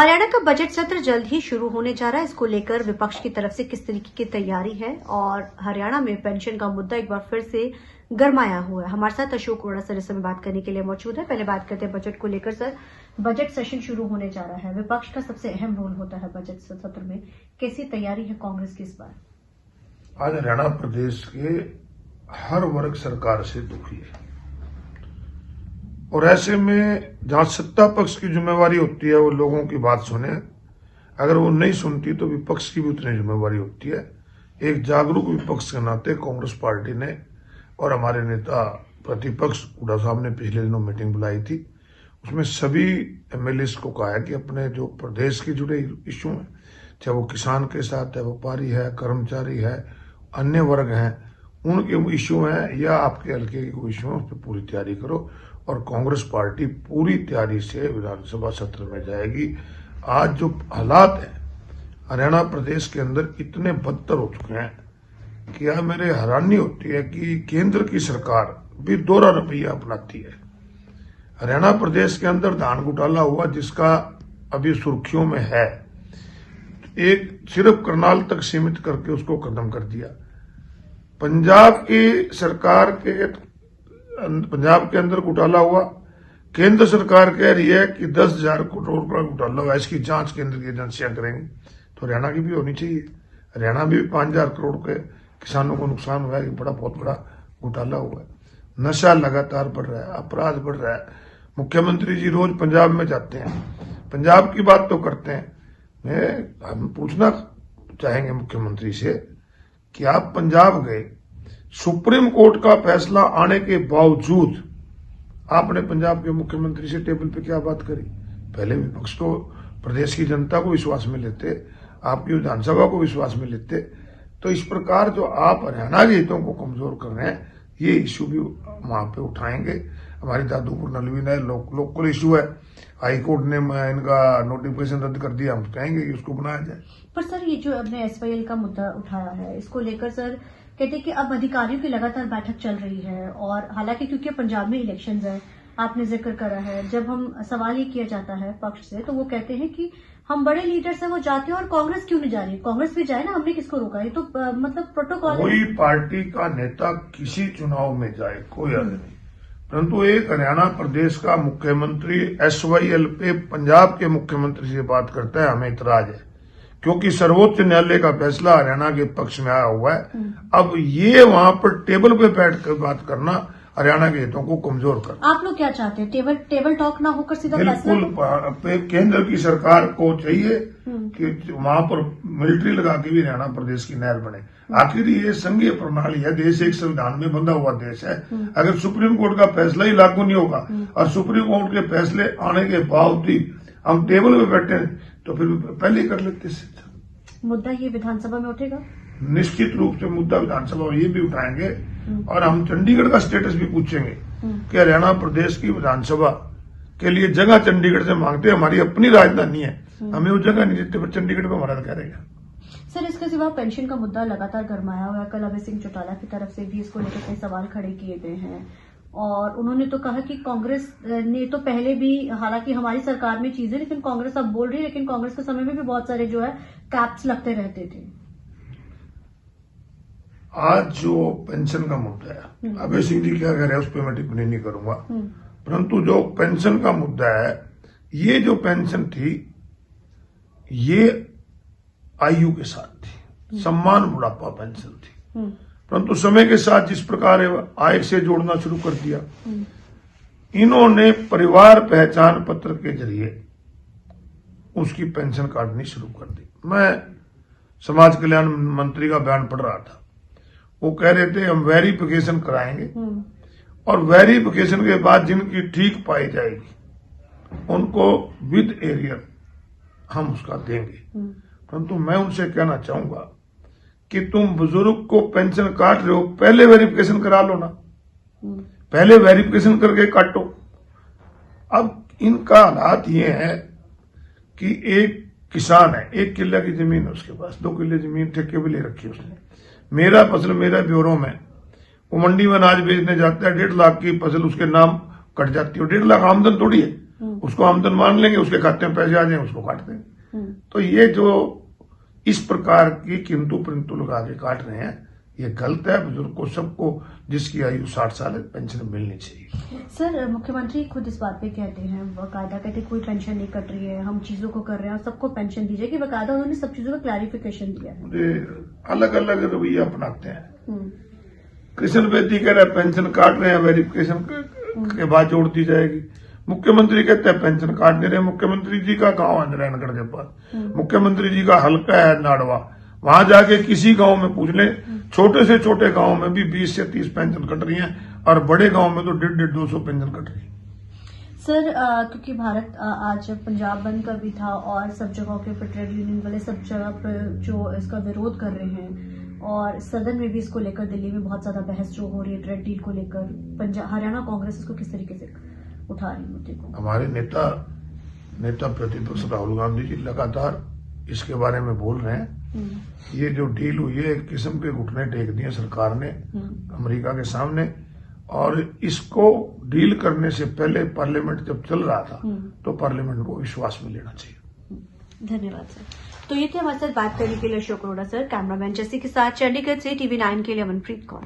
हरियाणा का बजट सत्र जल्द ही शुरू होने जा रहा है। इसको लेकर विपक्ष की तरफ से किस तरीके की तैयारी है और हरियाणा में पेंशन का मुद्दा एक बार फिर से गरमाया हुआ है। हमारे साथ अशोक अरोड़ा सर इस समय बात करने के लिए मौजूद है। पहले बात करते हैं बजट को लेकर। सर, बजट सेशन शुरू होने जा रहा है, विपक्ष का सबसे अहम रोल होता है बजट सत्र में। कैसी तैयारी है कांग्रेस की इस बार? आज हरियाणा प्रदेश के हर वर्ग सरकार से दुखी है और ऐसे में जहां सत्ता पक्ष की जिम्मेवारी होती है वो लोगों की बात सुने, अगर वो नहीं सुनती तो विपक्ष की भी उतनी जिम्मेवारी होती है। एक जागरूक विपक्ष के नाते कांग्रेस पार्टी ने और हमारे नेता प्रतिपक्ष हुड्डा साहब ने पिछले दिनों मीटिंग बुलाई थी। उसमें सभी एमएलए को कहा है कि अपने जो प्रदेश के जुड़े इश्यू हैं, चाहे वो किसान के साथ है, व्यापारी है, कर्मचारी है, अन्य वर्ग हैं, उनके इश्यू हैं या आपके हल्के के इश्यू हैं, उस पर पूरी तैयारी करो। और कांग्रेस पार्टी पूरी तैयारी से विधानसभा सत्र में जाएगी। आज जो हालात हैं हरियाणा प्रदेश के अंदर इतने बदतर हो चुके हैं कि यह मेरे हैरानी होती है कि केंद्र की सरकार भी दोहरा रवैया अपनाती है। हरियाणा प्रदेश के अंदर धान घोटाला हुआ जिसका अभी सुर्खियों में है, एक सिर्फ करनाल तक सीमित करके उसको खत्म कर दिया। पंजाब की सरकार के पंजाब के अंदर घोटाला हुआ, केंद्र सरकार कह रही है कि 10,000 करोड़ का घोटाला हुआ, इसकी जांच केंद्र की एजेंसियां करेंगी। तो हरियाणा की भी होनी चाहिए। हरियाणा में भी 5,000 करोड़ के किसानों को नुकसान हुआ है, बड़ा बहुत बड़ा घोटाला हुआ है। नशा लगातार बढ़ रहा है, अपराध बढ़ रहा है। मुख्यमंत्री जी रोज पंजाब में जाते हैं, पंजाब की बात तो करते हैं। हम पूछना चाहेंगे मुख्यमंत्री से कि आप पंजाब गए, सुप्रीम कोर्ट का फैसला आने के बावजूद आपने पंजाब के मुख्यमंत्री से टेबल पे क्या बात करी? पहले विपक्ष को, प्रदेश की जनता को विश्वास में लेते, आपकी विधानसभा को विश्वास में लेते। तो इस प्रकार जो आप हरियाणा के हितों को कमजोर कर रहे हैं, ये इश्यू भी वहां पे उठाएंगे। हमारी दादूपुर नलवी है, लोकल इश्यू है, हाईकोर्ट ने इनका नोटिफिकेशन रद्द कर दिया, हम कहेंगे कि उसको बनाया जाए। पर सर, ये जो आपने एसवाईएल का मुद्दा उठाया है, इसको लेकर सर कहते हैं कि अब अधिकारियों की लगातार बैठक चल रही है और हालांकि क्योंकि पंजाब में इलेक्शंस है, आपने जिक्र करा है, जब हम सवाल ये किया जाता है पक्ष से तो वो कहते हैं कि हम बड़े लीडर्स हैं, वो जाते हैं और कांग्रेस क्यों नहीं जा रही? कांग्रेस भी जाए ना, हमने किसको रोका? ये तो मतलब प्रोटोकॉल है। कोई पार्टी का नेता किसी चुनाव में जाए, कोई अर्थ नहीं, परंतु एक हरियाणा प्रदेश का मुख्यमंत्री एसवाईएल पे पंजाब के मुख्यमंत्री से बात करता है, हमें इतराज है क्योंकि सर्वोच्च न्यायालय का फैसला हरियाणा के पक्ष में आया हुआ है। अब ये वहां पर टेबल पे बैठकर बात करना हरियाणा के हितों को कमजोर कर। आप लोग क्या चाहते हैं? टेबल टॉक ना होकर सीधा बिल्कुल केंद्र की सरकार को चाहिए कि वहां पर मिलिट्री लगा के भी हरियाणा प्रदेश की नहर बने। आखिर ये संघीय प्रणाली है, देश एक संविधान में बंधा हुआ देश है। अगर सुप्रीम कोर्ट का फैसला ही लागू नहीं होगा और सुप्रीम कोर्ट के फैसले आने के बावजूद हम टेबल पे बैठे हैं तो फिर पहले ही कर लेते। मुद्दा ये विधानसभा में उठेगा, निश्चित रूप से मुद्दा विधानसभा में ये भी उठाएंगे और हम चंडीगढ़ का स्टेटस भी पूछेंगे कि हरियाणा प्रदेश की विधानसभा के लिए जगह चंडीगढ़ से मांगते हैं। हमारी अपनी राजधानी है, हमें वो जगह नहीं देते, पर चंडीगढ़ में हमारा क्या रहेगा? सर, इसके सिवा पेंशन का मुद्दा लगातार गरमाया हुआ है। कल अभय सिंह चौटाला की तरफ से भी इसको लेकर कई सवाल खड़े किए गए हैं और उन्होंने तो कहा कि कांग्रेस ने तो पहले भी, हालांकि हमारी सरकार में चीजें, लेकिन कांग्रेस अब बोल रही है, लेकिन कांग्रेस के समय में भी बहुत सारे जो है कैप्स लगते रहते थे। आज जो पेंशन का मुद्दा है, अभय सिंह जी क्या कह रहे हैं उस पर मैं टिप्पणी नहीं करूंगा, परंतु जो पेंशन का मुद्दा है, ये जो पेंशन थी ये आयु के साथ थी, सम्मान बुढ़ापा पेंशन थी, परंतु समय के साथ जिस प्रकार आय से जोड़ना शुरू कर दिया, इन्होंने परिवार पहचान पत्र के जरिए उसकी पेंशन काटनी शुरू कर दी। मैं समाज कल्याण मंत्री का बयान पढ़ रहा था, वो कह रहे थे हम वेरिफिकेशन कराएंगे और वेरिफिकेशन के बाद जिनकी ठीक पाई जाएगी उनको विद एरियर हम उसका देंगे। परंतु मैं उनसे कहना चाहूंगा कि तुम बुजुर्ग को पेंशन काट रहे हो, पहले वेरिफिकेशन करा लो ना, पहले वेरिफिकेशन करके काटो। अब इनका हालात ये है कि एक किसान है, 1 किल्ला की जमीन है उसके पास, 2 किल्ले जमीन ठेके पे ले रखी है उसने। मेरा फसल मेरा ब्यूरो में, वो मंडी में अनाज बेचने जाता है, 1.5 लाख की फसल उसके नाम कट जाती है। 1.5 लाख आमदन थोड़ी है, उसको आमदन मान लेंगे, उसके खाते में पैसे आ जाएंगे, उसको काट देंगे। तो ये जो इस प्रकार की किंतु परंतु लगा के काट रहे हैं, ये गलत है। बुजुर्ग को सबको जिसकी आयु 60 साल है पेंशन मिलनी चाहिए। सर, मुख्यमंत्री खुद इस बात पे कहते हैं, बाकायदा कहते हैं कोई पेंशन नहीं कट रही है, हम चीजों को कर रहे हैं और सबको पेंशन दी जाएगी। बाकायदा उन्होंने सब चीजों का क्लैरिफिकेशन दिया है। अलग अलग रवैया अपनाते हैं। कृष्ण बेदी कह रहे हैं पेंशन काट रहे हैं, वेरिफिकेशन के बाद जोड़ दी जाएगी। मुख्यमंत्री कहते हैं पेंशन काट दे रहे हैं। मुख्यमंत्री जी का गांव है नारायणगढ़ के पास, मुख्यमंत्री जी का हल्का है नाडवा, वहां जाके किसी गांव में पूछ ले, छोटे से छोटे गांव में भी 20 से 30 पेंशन कट रही हैं और बड़े गांव में तो 150-200 पेंशन कट रही है। सर, क्योंकि भारत आज पंजाब बंद का भी था और सब जगहों के ऊपर ट्रेड यूनियन वाले सब जगह पर जो इसका विरोध कर रहे हैं और सदन में भी इसको लेकर दिल्ली में बहुत ज्यादा बहस जो हो रही है ट्रेड डील को लेकर, पंजाब हरियाणा कांग्रेस इसको किस तरीके से उठा रही मुद्दे को? हमारे नेता प्रतिपक्ष राहुल गांधी जी लगातार इसके बारे में बोल रहे हैं। ये जो डील हुई है एक किस्म के घुटने टेक दिए सरकार ने अमेरिका के सामने, और इसको डील करने से पहले पार्लियामेंट जब चल रहा था तो पार्लियामेंट को विश्वास में लेना चाहिए। धन्यवाद सर। तो ये थे हमारे साथ बात करने के लिए अशोक अरोड़ा सर। कैमरामैन जैसी के साथ चंडीगढ़ से TV9 के लिए अमनप्रीत कौर।